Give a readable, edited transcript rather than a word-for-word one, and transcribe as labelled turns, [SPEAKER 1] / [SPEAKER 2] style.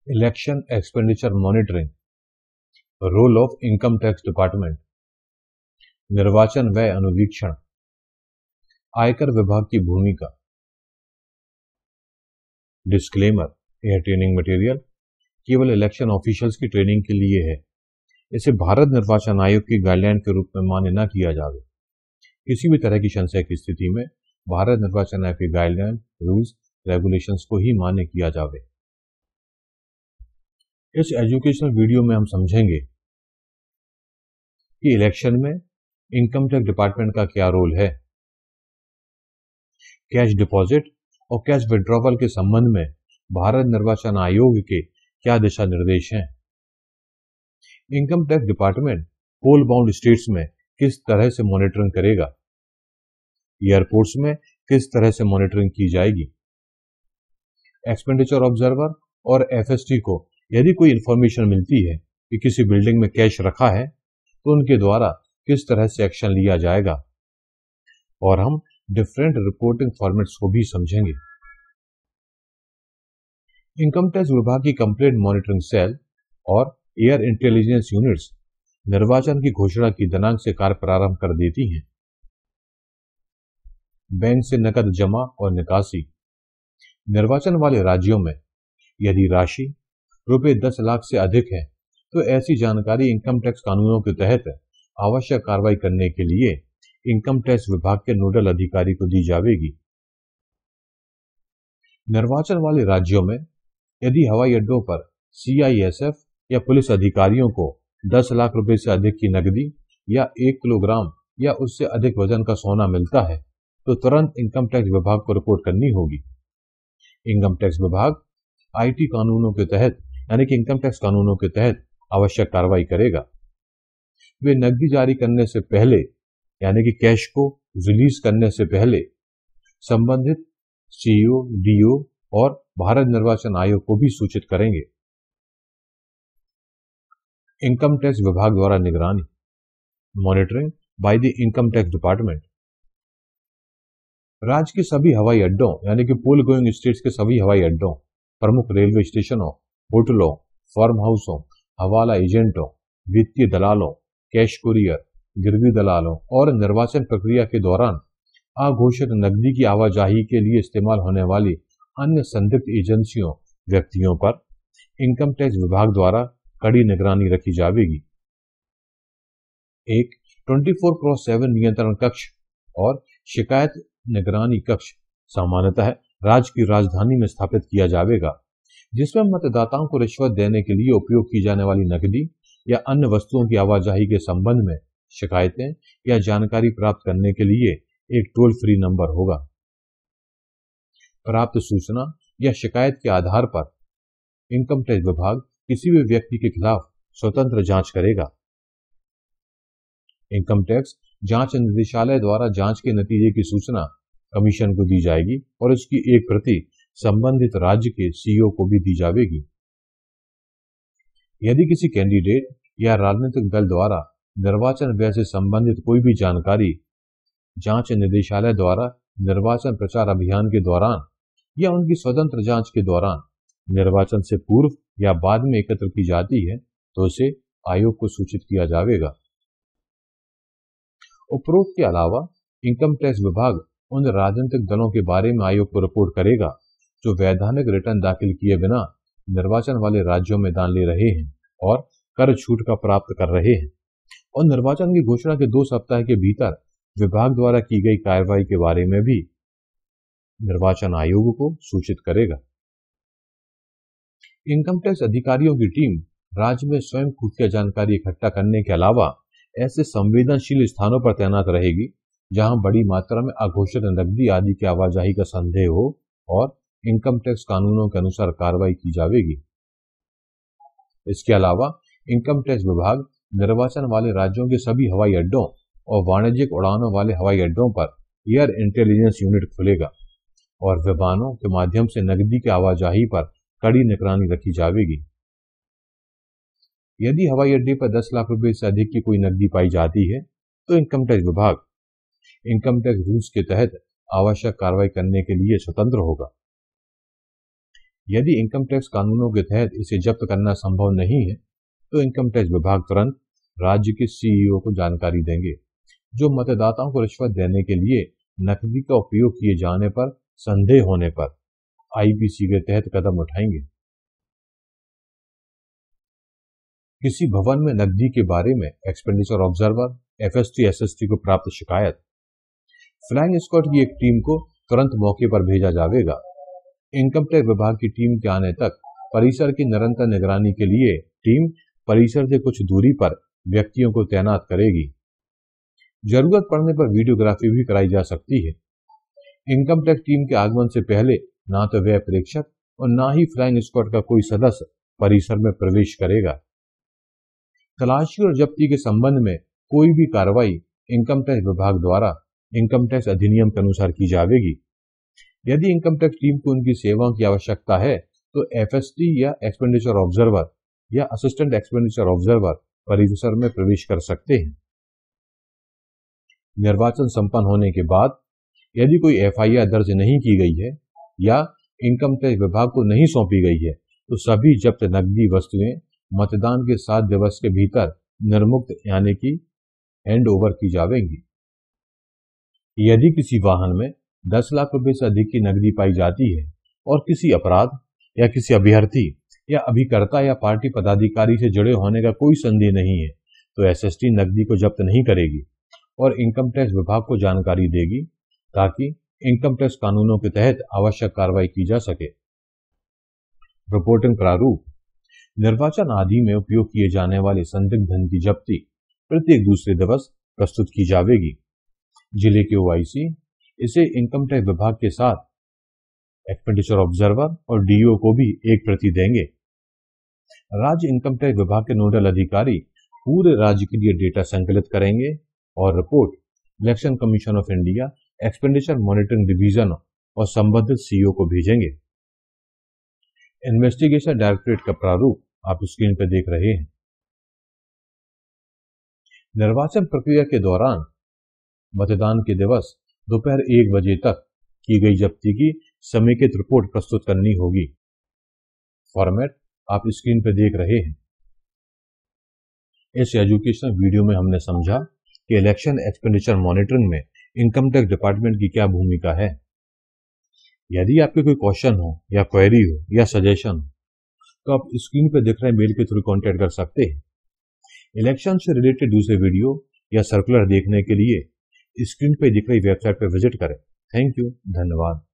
[SPEAKER 1] Election expenditure monitoring, role of income tax department, निर्वाचन व्यय अनुवीक्षण, आयकर विभाग की भूमिका। डिस्क्लेमर, यह ट्रेनिंग मटेरियल केवल इलेक्शन ऑफिशियल्स की ट्रेनिंग के लिए है। इसे भारत निर्वाचन आयोग की गाइडलाइन के रूप में मान्य न किया जावे। किसी भी तरह की संशय की स्थिति में भारत निर्वाचन आयोग की गाइडलाइन, रूल्स, रेगुलेशंस को ही मान्य किया जावे। इस एजुकेशनल वीडियो में हम समझेंगे कि इलेक्शन में इनकम टैक्स डिपार्टमेंट का क्या रोल है, कैश डिपॉजिट और कैश विड्रॉवल के संबंध में भारत निर्वाचन आयोग के क्या दिशा निर्देश हैं, इनकम टैक्स डिपार्टमेंट कोल बाउंड स्टेट्स में किस तरह से मॉनिटरिंग करेगा, एयरपोर्ट्स में किस तरह से मॉनिटरिंग की जाएगी, एक्सपेंडिचर ऑब्जर्वर और एफएसटी को यदि कोई इंफॉर्मेशन मिलती है कि किसी बिल्डिंग में कैश रखा है तो उनके द्वारा किस तरह से एक्शन लिया जाएगा, और हम डिफरेंट रिपोर्टिंग फॉर्मेट्स को भी समझेंगे। इनकम टैक्स विभाग की कंप्लेंट मॉनिटरिंग सेल और एयर इंटेलिजेंस यूनिट्स निर्वाचन की घोषणा की दिनांक से कार्य प्रारंभ कर देती हैं। बैंक से नकद जमा और निकासी, निर्वाचन वाले राज्यों में यदि राशि रुपए 10 लाख से अधिक है तो ऐसी जानकारी इनकम टैक्स कानूनों के तहत आवश्यक कार्रवाई करने के लिए इनकम टैक्स विभाग के नोडल अधिकारी को दी जाएगी। निर्वाचन वाले राज्यों में यदि हवाई अड्डों पर सीआईएसएफ या पुलिस अधिकारियों को 10 लाख रुपए से अधिक की नकदी या 1 किलोग्राम या उससे अधिक वजन का सोना मिलता है तो तुरंत इनकम टैक्स विभाग को रिपोर्ट करनी होगी। इनकम टैक्स विभाग आईटी कानूनों के तहत यानी कि इनकम टैक्स कानूनों के तहत आवश्यक कार्रवाई करेगा। वे नकदी जारी करने से पहले यानी कि कैश को रिलीज करने से पहले संबंधित सीईओ, डीओ और भारत निर्वाचन आयोग को भी सूचित करेंगे। इनकम टैक्स विभाग द्वारा निगरानी, monitoring by the income tax department, राज्य के सभी हवाई अड्डों यानी कि पोल गोइंग स्टेट्स के सभी हवाई अड्डों, प्रमुख रेलवे स्टेशनों, होटलों, फार्म हाउसों, हवाला एजेंटों, वित्तीय दलालों, कैश कुरियर, गिरवी दलालों और निर्वाचन प्रक्रिया के दौरान अघोषित नकदी की आवाजाही के लिए इस्तेमाल होने वाली अन्य संदिग्ध एजेंसियों, व्यक्तियों पर इनकम टैक्स विभाग द्वारा कड़ी निगरानी रखी जाएगी। एक 24x7 नियंत्रण कक्ष और शिकायत निगरानी कक्ष सामान्यतः राज्य की राजधानी में स्थापित किया जाएगा, जिसमें मतदाताओं को रिश्वत देने के लिए उपयोग की जाने वाली नकदी या अन्य वस्तुओं की आवाजाही के संबंध में शिकायतें या जानकारी प्राप्त करने के लिए एक टोल फ्री नंबर होगा। प्राप्त सूचना या शिकायत के आधार पर इनकम टैक्स विभाग किसी भी व्यक्ति के खिलाफ स्वतंत्र जांच करेगा। इनकम टैक्स जांच निदेशालय द्वारा जांच के नतीजे की सूचना कमीशन को दी जाएगी और इसकी एक प्रति संबंधित राज्य के सीईओ को भी दी जाएगी। यदि किसी कैंडिडेट या राजनीतिक दल द्वारा निर्वाचन व्यय से संबंधित कोई भी जानकारी जांच निदेशालय द्वारा निर्वाचन प्रचार अभियान के दौरान या उनकी स्वतंत्र जांच के दौरान निर्वाचन से पूर्व या बाद में एकत्र की जाती है तो उसे आयोग को सूचित किया जाएगा। उपरोक्त के अलावा इनकम टैक्स विभाग उन राजनीतिक दलों के बारे में आयोग को रिपोर्ट करेगा जो वैधानिक रिटर्न दाखिल किए बिना निर्वाचन वाले राज्यों में दान ले रहे हैं और कर छूट का प्राप्त कर रहे हैं, और निर्वाचन की घोषणा के 2 सप्ताह के भीतर विभाग द्वारा की गई कार्रवाई के बारे में भी निर्वाचन आयोग को सूचित करेगा। इनकम टैक्स अधिकारियों की टीम राज्य में स्वयं खुफिया जानकारी इकट्ठा करने के अलावा ऐसे संवेदनशील स्थानों पर तैनात रहेगी जहां बड़ी मात्रा में अघोषित नकदी आदि की आवाजाही का संदेह हो और इनकम टैक्स कानूनों के अनुसार कार्रवाई की जाएगी। इसके अलावा इनकम टैक्स विभाग निर्वाचन वाले राज्यों के सभी हवाई अड्डों और वाणिज्यिक उड़ानों वाले हवाई अड्डों पर एयर इंटेलिजेंस यूनिट खुलेगा और विमानों के माध्यम से नकदी की आवाजाही पर कड़ी निगरानी रखी जाएगी। यदि हवाई अड्डे पर 10 लाख रुपए से अधिक की कोई नकदी पाई जाती है तो इनकम टैक्स विभाग इनकम टैक्स रूल्स के तहत आवश्यक कार्रवाई करने के लिए स्वतंत्र होगा। यदि इनकम टैक्स कानूनों के तहत इसे जब्त करना संभव नहीं है तो इनकम टैक्स विभाग तुरंत राज्य के सीईओ को जानकारी देंगे, जो मतदाताओं को रिश्वत देने के लिए नकदी का उपयोग किए जाने पर संदेह होने पर आईपीसी के तहत कदम उठाएंगे। किसी भवन में नकदी के बारे में एक्सपेंडिचर ऑब्जर्वर एफएसटी एसएसटी को प्राप्त शिकायत, फ्लाइंग स्क्वाड की एक टीम को तुरंत मौके पर भेजा जाएगा। इनकम टैक्स विभाग की टीम के आने तक परिसर की निरंतर निगरानी के लिए टीम परिसर से कुछ दूरी पर व्यक्तियों को तैनात करेगी। जरूरत पड़ने पर वीडियोग्राफी भी कराई जा सकती है। इनकम टैक्स टीम के आगमन से पहले ना तो व्यय प्रेक्षक और ना ही फ्लाइंग स्क्वाड का कोई सदस्य परिसर में प्रवेश करेगा। तलाशी और जब्ती के संबंध में कोई भी कार्रवाई इनकम टैक्स विभाग द्वारा इनकम टैक्स अधिनियम के अनुसार की जाएगी। यदि इनकम टैक्स टीम को उनकी सेवाओं की आवश्यकता है तो एफएसटी या एक्सपेंडिचर ऑब्जर्वर या असिस्टेंट एक्सपेंडिचर ऑब्जर्वर परिसर में प्रवेश कर सकते हैं। निर्वाचन संपन्न होने के बाद यदि कोई एफआईआर दर्ज नहीं की गई है या इनकम टैक्स विभाग को नहीं सौंपी गई है तो सभी जब्त नकदी वस्तुएं मतदान के 7 दिवस के भीतर निर्मुक्त यानी कि हैंड ओवर की जाएंगी। यदि किसी वाहन में 10 लाख रुपए से अधिक की नकदी पाई जाती है और किसी अपराध या किसी अभ्यर्थी या अभिकर्ता या पार्टी पदाधिकारी से जुड़े होने का कोई संदेह नहीं है तो एसएसटी नकदी को जब्त नहीं करेगी और इनकम टैक्स विभाग को जानकारी देगी ताकि इनकम टैक्स कानूनों के तहत आवश्यक कार्रवाई की जा सके। रिपोर्टिंग प्रारूप, निर्वाचन आदि में उपयोग किए जाने वाले संदिग्ध धन की जब्ती प्रत्येक दूसरे दिवस प्रस्तुत की जाएगी। जिले के ओआईसी इसे इनकम टैक्स विभाग के साथ एक्सपेंडिचर ऑब्जर्वर और डीओ को भी एक प्रति देंगे। राज्य इनकम टैक्स विभाग के नोडल अधिकारी पूरे राज्य के लिए डेटा संकलित करेंगे और report election commission of India expenditure monitoring division और संबंधित सीईओ को भेजेंगे। इन्वेस्टिगेशन डायरेक्टरेट का प्रारूप आप स्क्रीन पर देख रहे हैं। निर्वाचन प्रक्रिया के दौरान मतदान के दिवस दोपहर 1 बजे तक की गई जब्ती की समेकित रिपोर्ट प्रस्तुत करनी होगी। फॉर्मेट आप स्क्रीन पर देख रहे हैं। इस एजुकेशनल वीडियो में हमने समझा कि इलेक्शन एक्सपेंडिचर मॉनिटरिंग में इनकम टैक्स डिपार्टमेंट की क्या भूमिका है। यदि आपके कोई क्वेश्चन हो या क्वेरी हो या सजेशन हो तो आप स्क्रीन पर दिख रहे मेल के थ्रू कांटेक्ट कर सकते हैं। इलेक्शन से रिलेटेड दूसरे वीडियो या सर्कुलर देखने के लिए स्क्रीन पर दिख रही वेबसाइट पर विजिट करें। थैंक यू, धन्यवाद।